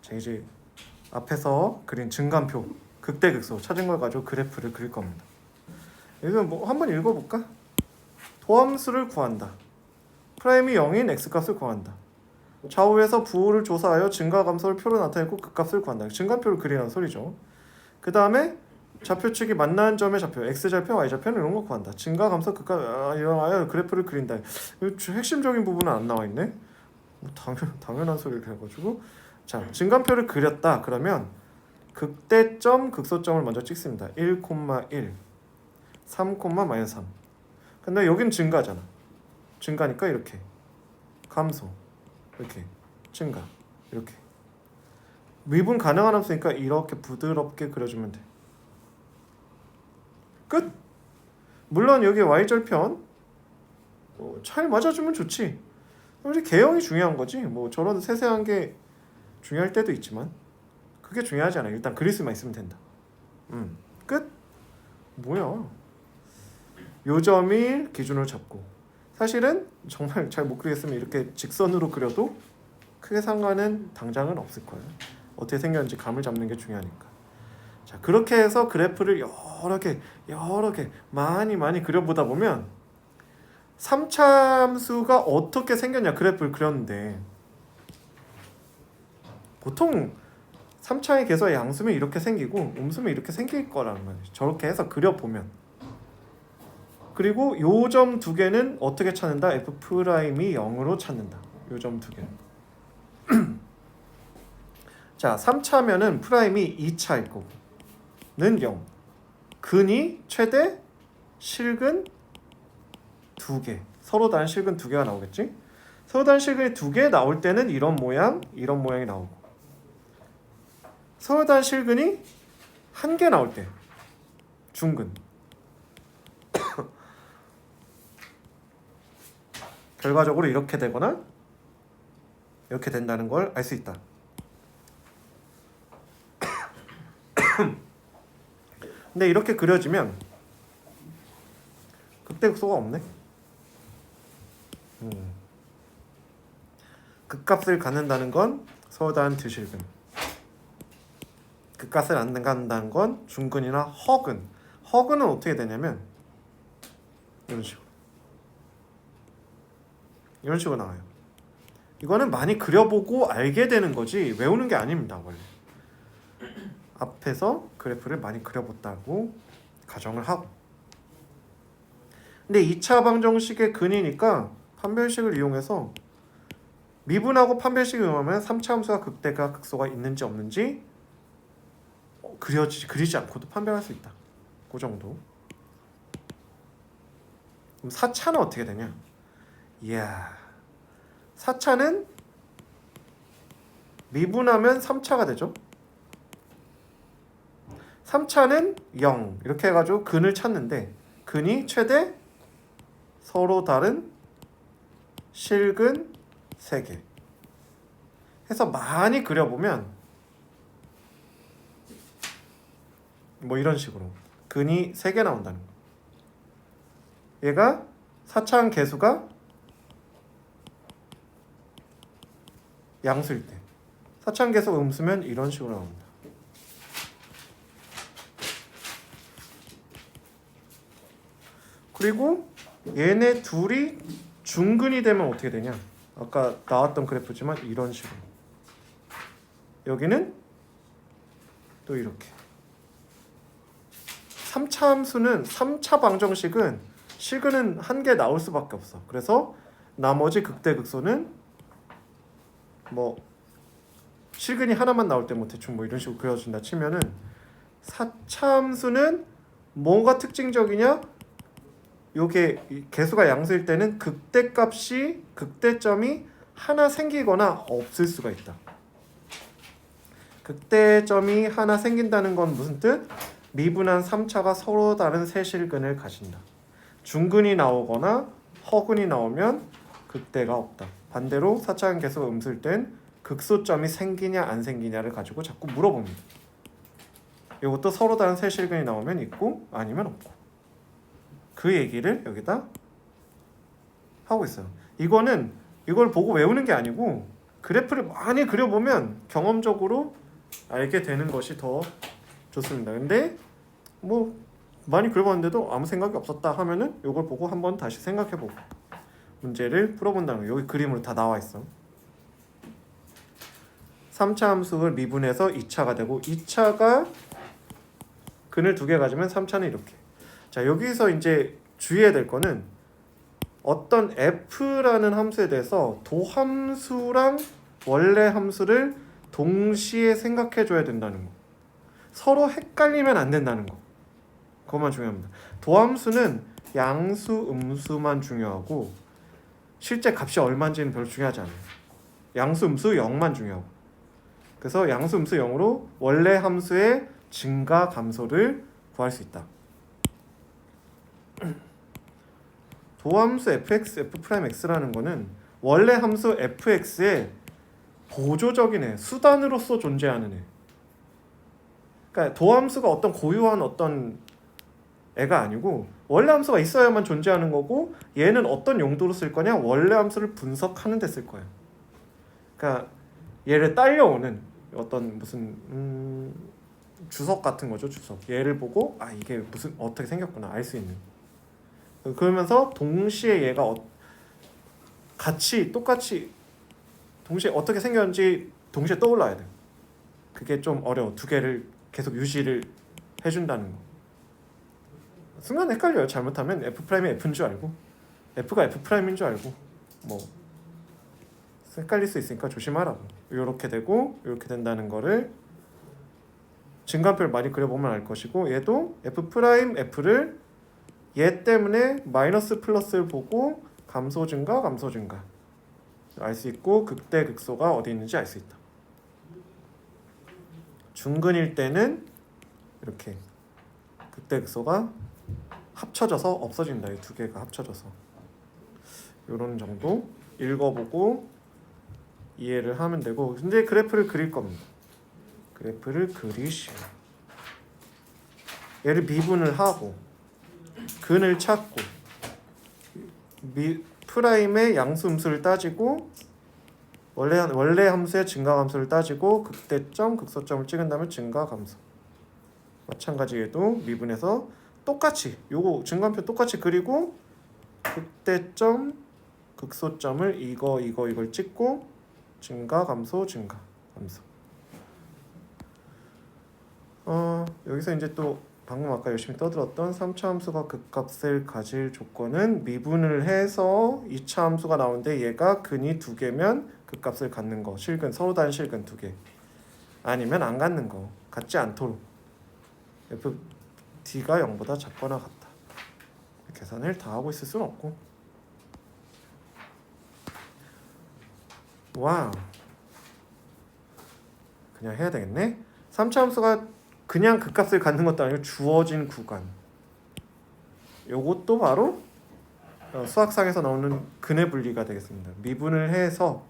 자, 이제 앞에서 그린 증감표 극대극소 찾은 걸 가지고 그래프를 그릴 겁니다. 여기서 뭐 한번 읽어볼까? 도함수를 구한다. 프라임이 0인 x값을 구한다. 좌우에서 부호를 조사하여 증가 감소를 표로 나타내고 극값을 구한다. 증가표를 그리라는 소리죠. 그 다음에 좌표축이 만나는 점의 좌표, x좌표, y좌표는 이런 거 구한다. 증가 감소 극값 이런 그래프를 그린다. 핵심적인 부분은 안 나와 있네. 뭐 당연한 소리를 해가지고 자 증감표를 그렸다. 그러면 극대점, 극소점을 먼저 찍습니다. 1, 1, 3, -3. 근데 여긴 증가잖아. 증가니까 이렇게 감소, 이렇게 증가, 이렇게 미분 가능한 함수니까 이렇게 부드럽게 그려주면 돼. 끝. 물론 여기 y절편 잘 맞아주면 좋지. 우리 개형이 중요한 거지. 뭐 저런 세세한 게 중요할 때도 있지만 그게 중요하지 않아. 일단 그릴 수만 있으면 된다. 끝. 뭐야? 요점을 기준으로 잡고 사실은 정말 잘 못 그리겠으면 이렇게 직선으로 그려도 크게 상관은 당장은 없을 거예요. 어떻게 생겼는지 감을 잡는 게 중요하니까. 자 그렇게 해서 그래프를 여러 개 많이 그려보다 보면 3차 함수가 어떻게 생겼냐 그래프를 그렸는데 보통 3차의 계수의 양수면 이렇게 생기고 음수면 이렇게 생길 거라는 거예요. 저렇게 해서 그려보면 그리고 요점 두 개는 어떻게 찾는다? F'이 0으로 찾는다. 요점 두 개는 자 3차면은 프라임이 2차일 거고 는 0 근이 최대 실근 2개 서로 다른 실근 2개가 나오겠지? 서로 다른 실근이 2개 나올 때는 이런 모양이 나오고 서로 다른 실근이 1개 나올 때 중근 결과적으로 이렇게 되거나 이렇게 된다는 걸 알 수 있다. 근데 이렇게 그려지면 극대극소가 없네. 극값을 갖는다는 건 서로 다른 두 실근. 극값을 안 갖는다는 건 중근이나 허근. 허근은 어떻게 되냐면 이런 식으로 나와요. 이거는 많이 그려보고 알게 되는 거지 외우는 게 아닙니다. 원래 앞에서 그래프를 많이 그려봤다고 가정을 하고 근데 2차 방정식의 근이니까 판별식을 이용해서 미분하고 판별식을 이용하면 3차 함수가 극대가 극소가 있는지 없는지 그리지 않고도 판별할 수 있다. 그 정도. 그럼 4차는 어떻게 되냐? 이야 4차는 미분하면 3차가 되죠. 3차는 0 이렇게 해가지고 근을 찾는데 근이 최대 서로 다른 실근 3개 해서 많이 그려보면 뭐 이런 식으로 근이 3개 나온다는 거. 얘가 4차항 개수가 양수일 때 4차항 개수가 음수면 이런 식으로 나옵니다. 그리고 얘네 둘이 중근이 되면 어떻게 되냐? 아까 나왔던 그래프지만 이런 식으로 여기는 또 이렇게 3차 함수는 3차 방정식은 실근은 1개 나올 수밖에 없어. 그래서 나머지 극대극소는 뭐 실근이 하나만 나올 때 뭐 대충 뭐 이런 식으로 그려준다 치면은 4차 함수는 뭐가 특징적이냐? 요게 개수가 양수일 때는 극대점이 하나 생기거나 없을 수가 있다. 극대점이 하나 생긴다는 건 무슨 뜻? 미분한 3차가 서로 다른 세 실근을 가진다. 중근이 나오거나 허근이 나오면 극대가 없다. 반대로 4차항 개수가 음수일 땐 극소점이 생기냐 안 생기냐를 가지고 자꾸 물어봅니다. 이것도 서로 다른 세 실근이 나오면 있고 아니면 없고 그 얘기를 여기다 하고 있어요. 이걸 보고 외우는 게 아니고 그래프를 많이 그려보면 경험적으로 알게 되는 것이 더 좋습니다. 근데 뭐 많이 그려봤는데도 아무 생각이 없었다 하면은 이걸 보고 한번 다시 생각해보고 문제를 풀어본다는 거예요. 여기 그림으로 다 나와 있어. 3차 함수를 미분해서 2차가 되고 2차가 근을 2개 가지면 3차는 이렇게. 자, 여기서 이제 주의해야 될 거는 어떤 f라는 함수에 대해서 도함수랑 원래 함수를 동시에 생각해 줘야 된다는 거. 서로 헷갈리면 안 된다는 거. 그것만 중요합니다. 도함수는 양수, 음수만 중요하고 실제 값이 얼마인지는 별로 중요하지 않아요. 양수, 음수 0만 중요하고. 그래서 양수, 음수 0으로 원래 함수의 증가, 감소를 구할 수 있다. 도함수 fx, f'x라는 거는 원래 함수 fx의 보조적인 애, 수단으로서 존재하는 애. 그러니까 도함수가 어떤 고유한 어떤 애가 아니고 원래 함수가 있어야만 존재하는 거고 얘는 어떤 용도로 쓸 거냐? 원래 함수를 분석하는 데 쓸 거야. 그러니까 얘를 딸려오는 어떤 무슨 주석 같은 거죠. 주석. 얘를 보고 아 이게 무슨 어떻게 생겼구나 알 수 있는. 그러면서 동시에 얘가 똑같이 동시에 어떻게 생겼는지 동시에 떠올라야 돼. 그게 좀 어려워. 두 개를 계속 유지를 해준다는 거. 순간 헷갈려요. 잘못하면 F'이 F인 줄 알고 F가 F'인 줄 알고 뭐 헷갈릴 수 있으니까 조심하라고. 이렇게 되고 이렇게 된다는 거를 증가표를 많이 그려보면 알 것이고 얘도 F'F를 얘 때문에 마이너스 플러스를 보고 감소 증가 알 수 있고 극대 극소가 어디 있는지 알 수 있다. 중근일 때는 이렇게 극대 극소가 합쳐져서 없어진다. 이 두 개가 합쳐져서 이런 정도 읽어보고 이해를 하면 되고 이제 그래프를 그릴 겁니다. 그래프를 그리시오. 얘를 미분을 하고 근을 찾고 프라임의 양수 음수를 따지고 원래 함수의 증가 감소를 따지고 극대점 극소점을 찍은 다음에 증가 감소. 마찬가지 얘도 미분해서 똑같이 요거 증가표 똑같이 그리고 극대점 극소점을 이걸 찍고 증가 감소 증가 감소. 여기서 이제 또 방금 아까 열심히 떠들었던 3차 함수가 극값을 가질 조건은 미분을 해서 2차 함수가 나오는데 얘가 근이 2개면 극값을 갖는 거. 실근 서로 다른 실근 2개. 아니면 안 갖는 거. 갖지 않도록. fd가 0보다 작거나 같다. 계산을 다 하고 있을 수는 없고. 와우. 그냥 해야 되겠네. 3차 함수가 그냥 극값을 갖는 것도 아니고 주어진 구간. 요것도 바로 수학상에서 나오는 근의 분리가 되겠습니다. 미분을 해서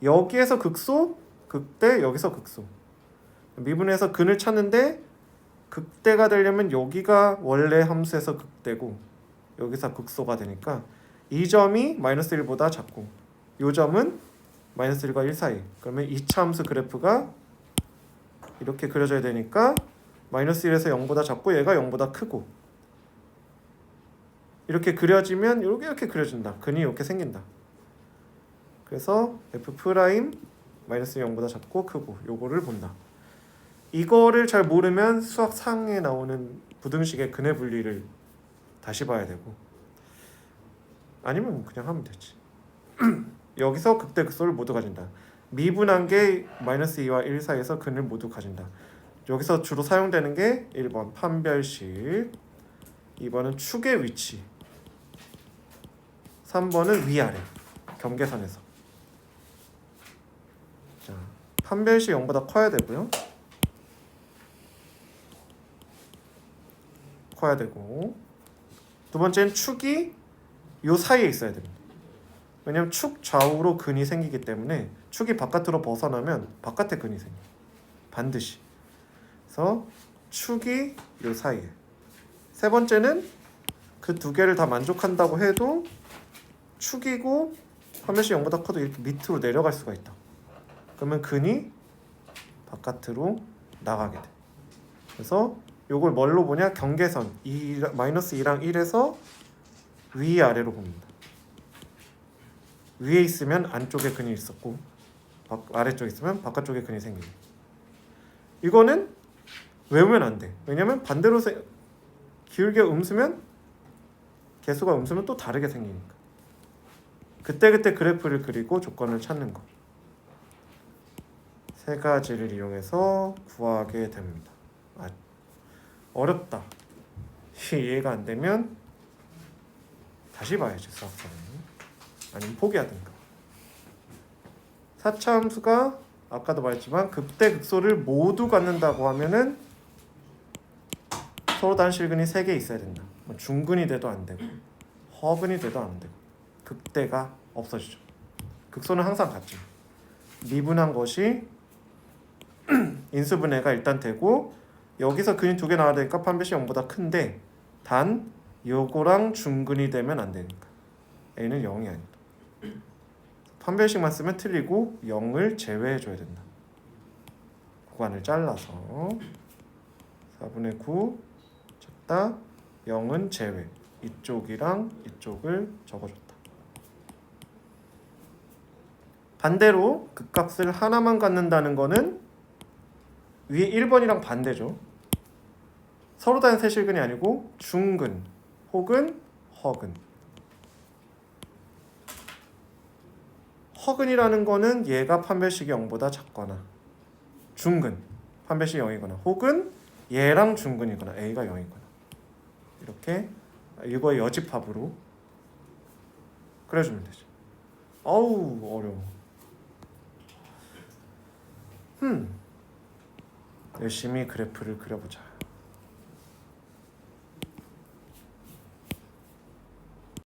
여기에서 극소, 극대, 여기서 극소. 미분해서 근을 찾는데 극대가 되려면 여기가 원래 함수에서 극대고 여기서 극소가 되니까 이 점이 마이너스 1보다 작고 이 점은 마이너스 1과 1 사이. 그러면 2차 함수 그래프가 이렇게 그려져야 되니까 마이너스 1에서 0보다 작고 얘가 0보다 크고 이렇게 그려지면 이렇게 그려진다. 근이 이렇게 생긴다. 그래서 F' 마이너스 0보다 작고 크고 요거를 본다. 이거를 잘 모르면 수학상에 나오는 부등식의 근의 분리를 다시 봐야 되고 아니면 그냥 하면 되지. 여기서 극대 극소를 모두 가진다. 미분한 게 마이너스 2와 1 사이에서 근을 모두 가진다. 여기서 주로 사용되는 게 1번 판별식, 2번은 축의 위치, 3번은 위아래 경계선에서. 자, 판별식 0보다 커야 되고요. 커야 되고 두 번째는 축이 요 사이에 있어야 됩니다. 왜냐면 축 좌우로 근이 생기기 때문에 축이 바깥으로 벗어나면 바깥에 근이 생겨. 반드시. 그래서 축이 요 사이에. 세 번째는 그 두 개를 다 만족한다고 해도 축이고 판별식 0보다 커도 이렇게 밑으로 내려갈 수가 있다. 그러면 근이 바깥으로 나가게 돼. 그래서 요걸 뭘로 보냐? 경계선 마이너스 2랑 1에서 위아래로 봅니다. 위에 있으면 안쪽에 근이 있었고 아래쪽에 있으면 바깥쪽에 근이 생기고. 이거는 외우면 안 돼. 왜냐면 반대로 기울기 음수면 개수가 음수면 또 다르게 생기니까. 그때그때 그래프를 그리고 조건을 찾는 거. 세 가지를 이용해서 구하게 됩니다. 어렵다. 이해가 안 되면 다시 봐야지 수학자는. 아니면 포기하든가. 4차 함수가 아까도 말했지만 극대극소를 모두 갖는다고 하면은 서로 다른 실근이 3개 있어야 된다. 중근이 돼도 안 되고 허근이 돼도 안 되고 극대가 없어지죠. 극소는 항상 같죠. 미분한 것이 인수분해가 일단 되고 여기서 근이 2개 나와야 되니까 판별식 0보다 큰데 단 요거랑 중근이 되면 안 되니까 A는 0이 아니다. 판별식만 쓰면 틀리고 0을 제외해 줘야 된다. 구간을 잘라서 4분의 9 작다 0은 제외. 이쪽이랑 이쪽을 적어줬다. 반대로 극값을 하나만 갖는다는 거는 위에 1번이랑 반대죠. 서로 다른 세실근이 아니고 중근 혹은 허근. 허근이라는 거는 얘가 판별식이 0보다 작거나 중근 판별식이 0이거나 혹은 얘랑 중근이거나 A가 0이거나 이렇게 이거의 여집합으로 그려주면 되죠. 어우 어려워. 열심히 그래프를 그려보자.